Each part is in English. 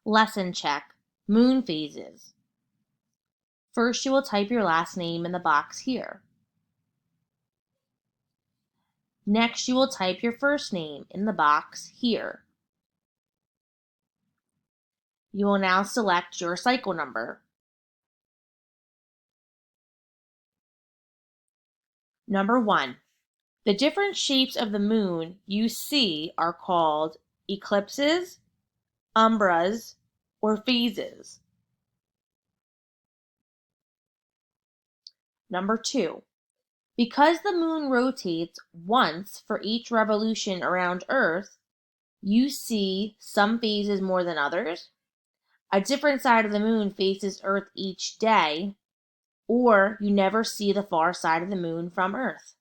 Lesson check. Moon phases. First, you will type your last name in the box here. Next, you will type your first name in the box here. You will now select your cycle number. Number 1. The different shapes of the moon you see are called eclipses, umbras, or phases. Number 2. Because the moon rotates once for each revolution around Earth, you see some phases more than others. A different side of the moon faces Earth each day, or you never see the far side of the moon from Earth.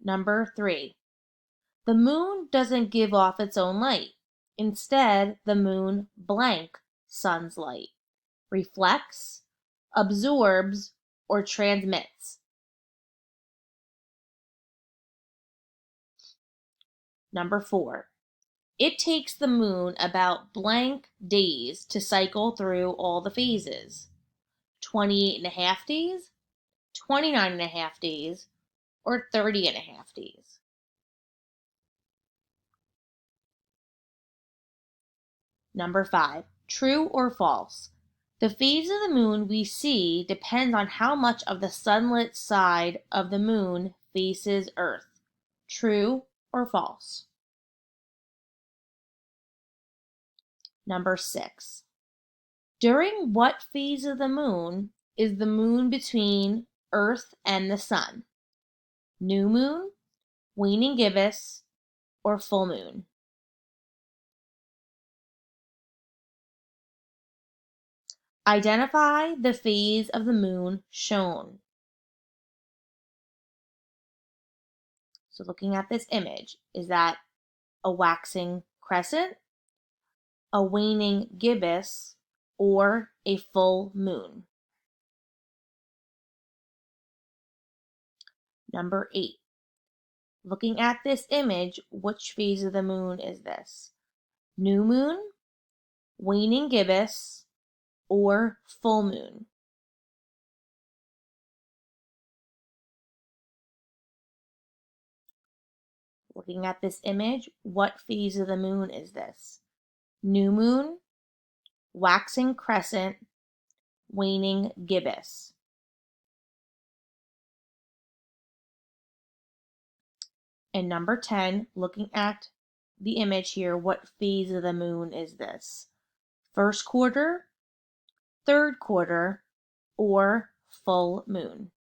Number 3. The moon doesn't give off its own light. Instead, the moon blank sun's light, reflects, absorbs, or transmits. Number 4. It takes the moon about blank days to cycle through all the phases. 28.5 days, 29.5 days, or 30.5 days. Number 5. True or false? The phase of the moon we see depends on how much of the sunlit side of the moon faces Earth. True or false? Number 6. During what phase of the moon is the moon between Earth and the sun? New moon, waning gibbous, or full moon? Identify the phase of the moon shown. So looking at this image, is that a waxing crescent, a waning gibbous, or a full moon? Number 8. Looking at this image, which phase of the moon is this? New moon, waning gibbous, or full moon? Looking at this image, what phase of the moon is this? New moon, waxing crescent, waning gibbous. And number 10, looking at the image here, what phase of the moon is this? First quarter, third quarter, or full moon?